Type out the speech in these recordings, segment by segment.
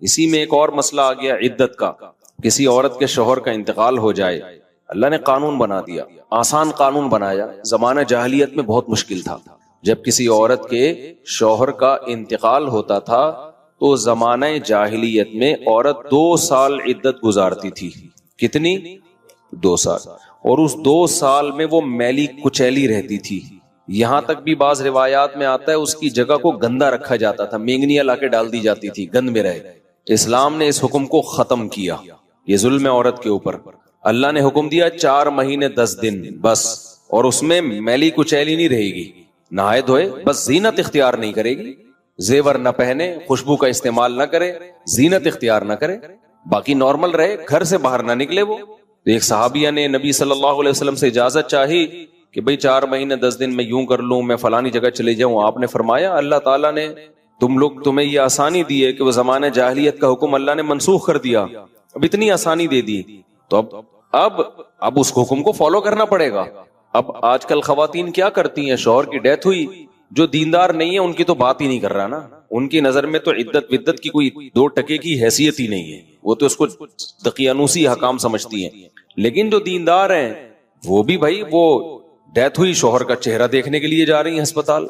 اسی میں ایک اور مسئلہ آ گیا عدت کا. کسی عورت کے شوہر کا انتقال ہو جائے, اللہ نے قانون بنا دیا, آسان قانون بنایا. زمانہ جاہلیت میں بہت مشکل تھا. جب کسی عورت کے شوہر کا انتقال ہوتا تھا تو زمانہ جاہلیت میں عورت 2 سال عدت گزارتی تھی. کتنی؟ 2 سال. اور اس 2 سال میں وہ میلی کچیلی رہتی تھی. یہاں تک بھی بعض روایات میں آتا ہے اس کی جگہ کو گندا رکھا جاتا تھا, مینگنیاں لا کے ڈال دی جاتی تھی گند میں رہے. اسلام نے اس حکم کو ختم کیا. یہ ظلم ہے عورت کے اوپر. اللہ نے حکم دیا 4 مہینے 10 دن بس, اور اس میں میلی کچیلی نہیں رہے گی, نہائے دھوئے, بس زینت اختیار نہیں کرے گی, زیور نہ پہنے, خوشبو کا استعمال نہ کرے, زینت اختیار نہ کرے, باقی نارمل رہے, گھر سے باہر نہ نکلے. وہ ایک صحابیہ نے نبی صلی اللہ علیہ وسلم سے اجازت چاہی کہ بھئی 4 مہینے 10 دن میں یوں کر لوں, میں فلانی جگہ چلے جاؤں. آپ نے فرمایا اللہ تعالیٰ نے تمہیں یہ آسانی دی ہے کہ وہ زمانہ جاہلیت کا حکم اللہ نے منسوخ کر دیا, اب اتنی آسانی دے دی, تو اب اس حکم کو فالو کرنا پڑے گا. اب آج کل خواتین کیا کرتی ہیں, شوہر کی ڈیتھ ہوئی, جو دیندار نہیں ہے ان کی تو بات ہی نہیں کر رہا نا, ان کی نظر میں تو عدت ودت کی کوئی 2 ٹکے کی حیثیت ہی نہیں ہے, وہ تو اس کو دقیانوسی حکام سمجھتی ہیں. لیکن جو دیندار ہیں وہ بھی بھائی, وہ ڈیتھ ہوئی, شوہر کا چہرہ دیکھنے کے لیے جا رہی ہیں ہسپتال,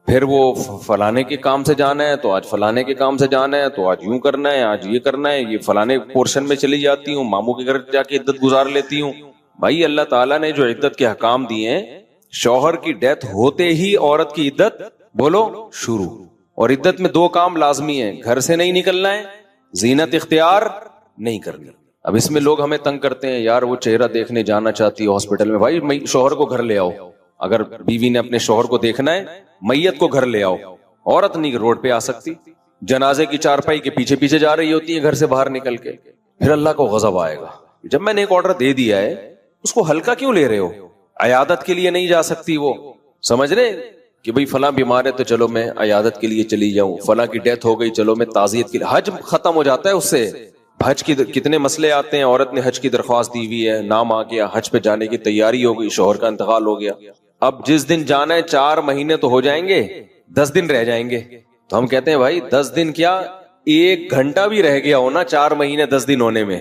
پھر وہ فلانے کے کام سے جانا ہے تو آج فلانے کے کام سے جانا ہے, تو آج یوں کرنا ہے, آج یہ کرنا ہے, یہ فلانے پورشن میں چلی جاتی ہوں, ماموں کے گھر جا کے عدت گزار لیتی ہوں. بھائی اللہ تعالیٰ نے جو عدت کے حکام دیے ہیں, شوہر کی ڈیتھ ہوتے ہی عورت کی عدت بولو شروع. اور عدت میں 2 کام لازمی ہیں, گھر سے نہیں نکلنا ہے, زینت اختیار نہیں کرنی. اب اس میں لوگ ہمیں تنگ کرتے ہیں, یار وہ چہرہ دیکھنے جانا چاہتی ہے ہاسپٹل میں. بھائی شوہر کو گھر لے آؤ, اگر بیوی نے اپنے شوہر کو دیکھنا ہے میت کو گھر لے آؤ. عورت نہیں روڈ پہ آ سکتی, جنازے کی چارپائی کے پیچھے پیچھے جا رہی ہوتی ہے گھر سے باہر نکل کے, پھر اللہ کو غضب آئے گا. جب میں نے ایک آرڈر دے دیا ہے اس کو ہلکا کیوں لے رہے ہو؟ عیادت کے لیے نہیں جا سکتی وہ, سمجھ رہے کہ بھئی فلاں بیمار ہے تو چلو میں عیادت کے لیے چلی جاؤں, فلاں کی ڈیتھ ہو گئی چلو میں تعزیت کے لیے. حج ختم ہو جاتا ہے اس سے. حج کی کتنے مسئلے آتے ہیں, عورت نے حج کی درخواست دی ہوئی ہے, نام آ گیا, حج پہ جانے کی تیاری ہو گئی, شوہر کا انتقال ہو گیا, اب جس دن جانا ہے 4 مہینے تو ہو جائیں گے, 10 دن رہ جائیں گے. تو ہم کہتے ہیں بھائی 10 دن کیا, 1 گھنٹہ بھی رہ گیا ہونا 4 مہینے 10 دن ہونے میں,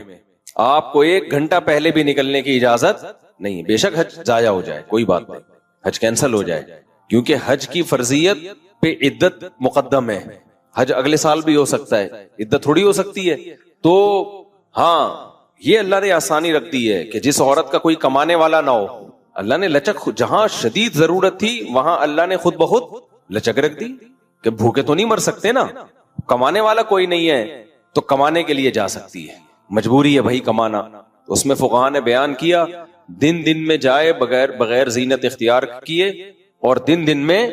آپ کو 1 گھنٹہ پہلے بھی نکلنے کی اجازت نہیں. بے شک حج ضائع ہو جائے کوئی بات نہیں, حج کینسل ہو جائے, کیونکہ حج کی فرضیت پہ عدت مقدم ہے. حج اگلے سال بھی ہو سکتا ہے, عدت تھوڑی ہو سکتی ہے. تو ہاں یہ اللہ نے آسانی رکھ دی ہے کہ جس عورت کا کوئی کمانے والا نہ ہو, اللہ نے لچک, جہاں شدید ضرورت تھی وہاں اللہ نے خود بخود لچک رکھ دی کہ بھوکے تو نہیں مر سکتے نا, کمانے والا کوئی نہیں ہے تو کمانے کے لیے جا سکتی ہے, مجبوری ہے بھائی کمانا. اس میں فقہاء نے بیان کیا دن میں جائے بغیر زینت اختیار کیے, اور دن میں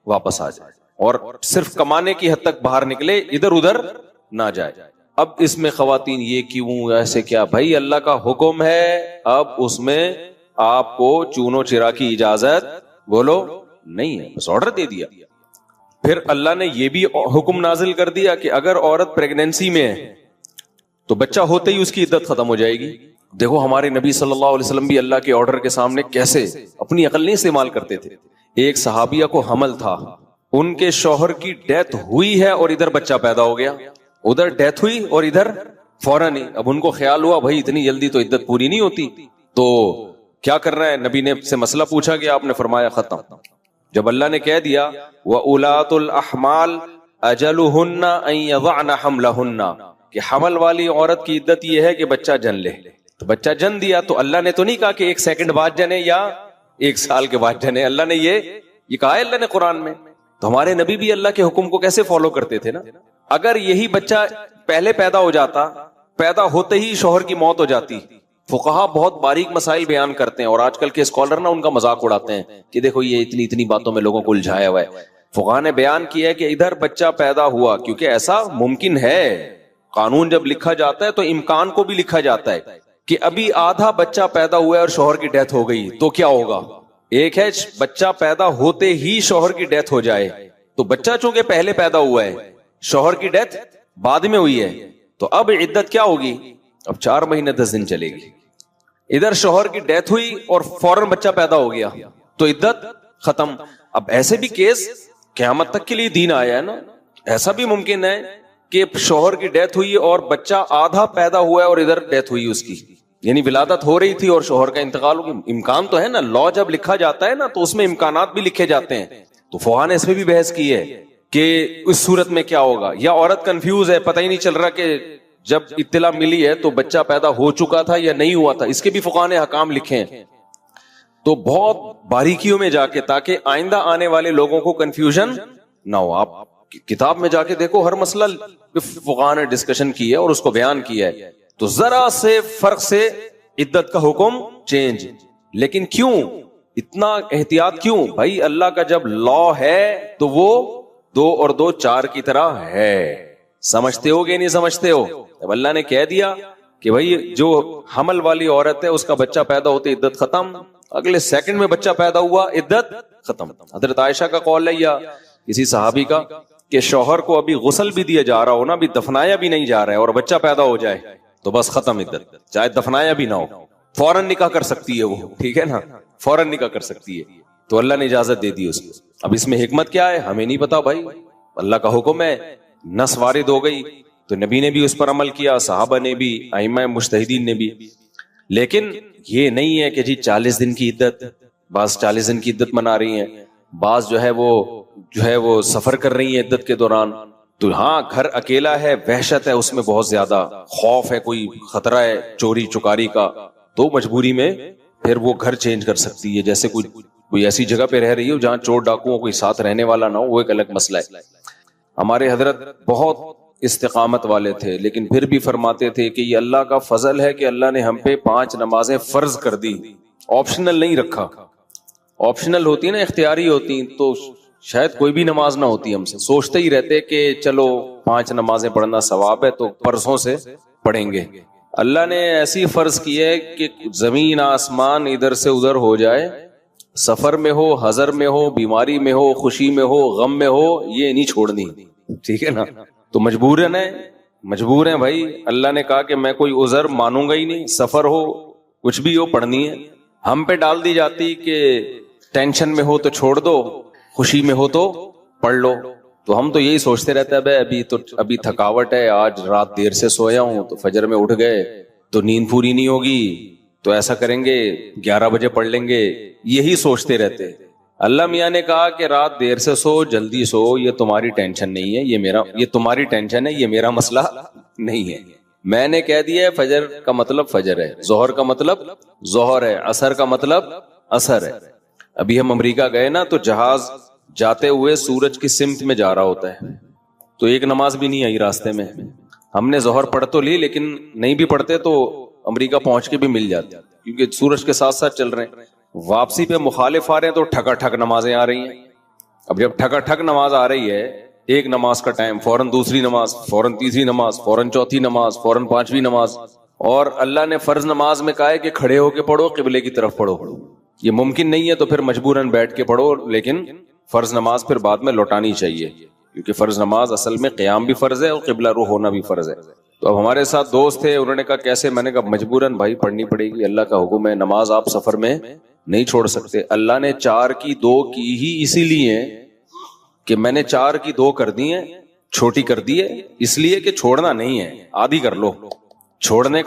واپس آ جائے, اور صرف کمانے کی حد تک باہر نکلے, ادھر ادھر نہ جائے. اب اس میں خواتین یہ کیوں ایسے کیا, بھائی اللہ کا حکم ہے, اب اس میں آپ کو چونو چرا کی اجازت بولو نہیں ہے, بس آرڈر دے دیا. پھر اللہ نے یہ بھی حکم نازل کر دیا کہ اگر عورت پریگنینسی میں ہے تو بچہ ہوتے ہی اس کی عدت ختم ہو جائے گی. دیکھو ہمارے نبی صلی اللہ علیہ وسلم بھی اللہ کے آرڈر کے سامنے کیسے اپنی عقل نہیں استعمال کرتے تھے. ایک صحابیہ کو حمل تھا, ان کے شوہر کی ڈیتھ ہوئی ہے اور ادھر بچہ پیدا ہو گیا, ادھر ڈیتھ ہوئی اور ادھر فوراً ہی. اب ان کو خیال ہوا بھائی اتنی جلدی تو عدت پوری نہیں ہوتی, تو کیا کر رہا ہے, نبی نے سے مسئلہ پوچھا گیا, آپ نے فرمایا ختم. جب اللہ نے کہہ دیا وَأُولَاتُ الْأَحْمَالِ أَجَلُهُنَّ أَن يَضَعْنَ حَمْلَهُنَّ, کہ حمل والی عورت کی عدت یہ ہے کہ بچہ جن لے. تو بچہ جن دیا تو اللہ نے تو نہیں کہا کہ 1 سیکنڈ بعد جنے یا 1 سال کے بعد جنے, اللہ نے یہ کہا ہے اللہ نے قرآن میں. تو ہمارے نبی بھی اللہ کے حکم کو کیسے فالو کرتے تھے نا. اگر یہی بچہ پہلے پیدا ہو جاتا, پیدا ہوتے ہی شوہر کی موت ہو جاتی. فقہا بہت باریک مسائل بیان کرتے ہیں, اور آج کل کے اسکالر نا ان کا مذاق اڑاتے ہیں کہ دیکھو یہ اتنی باتوں میں لوگوں کو الجھایا ہوا ہے. فقہا نے بیان کیا ہے کہ ادھر بچہ پیدا ہوا, کیونکہ ایسا ممکن ہے, قانون جب لکھا جاتا ہے تو امکان کو بھی لکھا جاتا ہے کہ ابھی آدھا بچہ پیدا ہوا ہے اور شوہر کی ڈیتھ ہو گئی تو کیا ہوگا. ایک ہے بچہ پیدا ہوتے ہی شوہر کی ڈیتھ ہو جائے, تو بچہ چونکہ پہلے پیدا ہوا ہے, شوہر کی ڈیتھ بعد میں ہوئی ہے, تو اب عدت کیا ہوگی, اب 4 مہینے 10 دن چلے گی. ادھر شوہر کی ڈیتھ ہوئی اور فوراً بچہ پیدا ہو گیا تو عدت ختم. اب ایسے بھی کیس قیامت تک کے لیے دین آیا ہے نا, ایسا بھی ممکن ہے کہ شوہر کی ڈیتھ ہوئی اور بچہ آدھا پیدا ہوا ہے اور ادھر ڈیتھ ہوئی اس کی، یعنی ولادت ہو رہی تھی اور شوہر کا انتقال ہو گیا. امکان تو ہے نا، لا جب لکھا جاتا ہے نا تو اس میں امکانات بھی لکھے جاتے ہیں. تو فقہا نے اس پہ بھی بحث کی ہے کہ اس صورت میں کیا ہوگا. یا عورت کنفیوز ہے، پتہ ہی نہیں چل رہا کہ جب اطلاع ملی ہے تو بچہ پیدا ہو چکا تھا یا نہیں ہوا تھا، اس کے بھی فقہا نے احکام لکھے ہیں. تو بہت باریکیوں میں جا کے، تاکہ آئندہ آنے والے لوگوں کو کنفیوژن نہ ہو. آپ کتاب میں جا کے دیکھو، ہر مسئلہ فقہا نے ڈسکشن کی ہے اور اس کو بیان کیا ہے. تو ذرا سے فرق سے عدت کا حکم چینج. لیکن کیوں اتنا احتیاط کیوں بھائی؟ اللہ کا جب لا ہے تو وہ 2 اور 2 4 کی طرح ہے. سمجھتے ہو کہ نہیں سمجھتے ہو؟ اب اللہ نے کہہ دیا کہ بھائی جو حمل والی عورت ہے اس کا بچہ پیدا ہوتے عدت ختم، اگلے سیکنڈ میں بچہ پیدا ہوا عدت ختم. حضرت عائشہ کا قول ہے یا کسی صحابی کا کہ شوہر کو ابھی غسل بھی دیا جا رہا ہو نا، ابھی دفنایا بھی نہیں جا رہا ہے اور بچہ پیدا ہو جائے تو بس ختم عدت، چاہے دفنایا بھی نہ ہو، فوراً نکاح کر سکتی ہے وہ، ٹھیک ہے نا، فوراً نکاح کر سکتی ہے. تو اللہ نے اجازت دے دی اس کو. اب اس میں حکمت کیا ہے ہمیں نہیں پتا بھائی، اللہ کا حکم ہے، نص وارد ہو گئی تو نبی نے بھی اس پر عمل کیا، صحابہ نے بھی، ائمہ مجتہدین نے بھی. لیکن یہ نہیں ہے کہ جی 40 دن کی عدت، بعض 40 دن کی عدت منا رہی ہیں، بعض جو ہے وہ سفر کر رہی ہیں عدت کے دوران. تو ہاں گھر اکیلا ہے، وحشت ہے اس میں بہت زیادہ، خوف ہے، کوئی خطرہ ہے چوری چکاری کا، تو مجبوری میں پھر وہ گھر چینج کر سکتی ہے. جیسے کوئی ایسی جگہ پہ رہ رہی ہو جہاں چور ڈاکوؤں کوئی ساتھ رہنے والا نہ ہو، وہ ایک الگ مسئلہ ہے. ہمارے حضرت بہت استقامت والے تھے، لیکن پھر بھی فرماتے تھے کہ یہ اللہ کا فضل ہے کہ اللہ نے ہم پہ 5 نمازیں فرض کر دی، آپشنل نہیں رکھا. آپشنل ہوتی ہے نا، اختیاری ہوتی تو شاید کوئی بھی نماز نہ ہوتی. ہم سے سوچتے ہی رہتے کہ چلو 5 نمازیں پڑھنا ثواب ہے تو پرسوں سے پڑھیں گے. اللہ نے ایسی فرض کی ہے کہ زمین آسمان ادھر سے ادھر ہو جائے، سفر میں ہو، حضر میں ہو، بیماری میں ہو، خوشی میں ہو، غم میں ہو، یہ نہیں چھوڑنی، ٹھیک ہے نا. تو مجبور ہیں بھائی. اللہ نے کہا کہ میں کوئی عذر مانوں گا ہی نہیں، سفر ہو کچھ بھی ہو پڑھنی ہے. ہم پہ ڈال دی جاتی کہ ٹینشن میں ہو تو چھوڑ دو، خوشی میں ہو تو پڑھ لو. تو ہم تو یہی سوچتے رہتے ہیں بھائی ابھی تھکاوٹ ہے، آج رات دیر سے سویا ہوں تو فجر میں اٹھ گئے تو نیند پوری نہیں ہوگی، تو ایسا کریں گے 11 بجے پڑھ لیں گے، یہی سوچتے رہتے. اللہ میاں نے کہا کہ رات دیر سے سو، جلدی سو، یہ تمہاری ٹینشن نہیں ہے، یہ تمہاری ٹینشن ہے، یہ میرا مسئلہ نہیں ہے. میں نے کہہ دیا ہے فجر کا مطلب فجر ہے، ظہر کا مطلب ظہر ہے، عصر کا مطلب عصر ہے. ابھی ہم امریکہ گئے نا تو جہاز جاتے ہوئے سورج کی سمت میں جا رہا ہوتا ہے، تو ایک نماز بھی نہیں آئی راستے میں. ہم نے ظہر پڑھ تو لی، لیکن نہیں بھی پڑھتے تو امریکہ پہنچ کے بھی مل جاتی، کیونکہ سورج کے ساتھ ساتھ چل رہے ہیں. واپسی پہ مخالف آ رہے ہیں تو ٹھکا ٹھک نمازیں آ رہی ہیں. اب جب ٹھکا ٹھک نماز آ رہی ہے، ایک نماز کا ٹائم، فوراً دوسری نماز، فوراً تیسری نماز، فوراً چوتھی نماز، فوراً 5ویں نماز. اور اللہ نے فرض نماز میں کہا ہے کہ کھڑے ہو کے پڑھو، قبلے کی طرف پڑھو. یہ ممکن نہیں ہے تو پھر مجبوراً بیٹھ کے پڑھو، لیکن فرض نماز پھر بعد میں لوٹانی چاہیے، کیونکہ فرض نماز اصل میں قیام بھی فرض ہے اور قبلہ رو ہونا بھی فرض ہے. تو اب ہمارے ساتھ دوست تھے، انہوں نے کہا کیسے؟ میں نے کہا مجبوراً بھائی پڑھنی پڑے گی، اللہ کا حکم ہے، نماز آپ سفر میں نہیں چھوڑ سکتے. اللہ نے 4 کی 2 کی ہی اسی لیے کہ میں نے 4 کی 2 کر دی ہیں، چھوٹی کر دی ہے اس لیے کہ چھوڑنا نہیں ہے، آدھی کر لو. چھوڑنے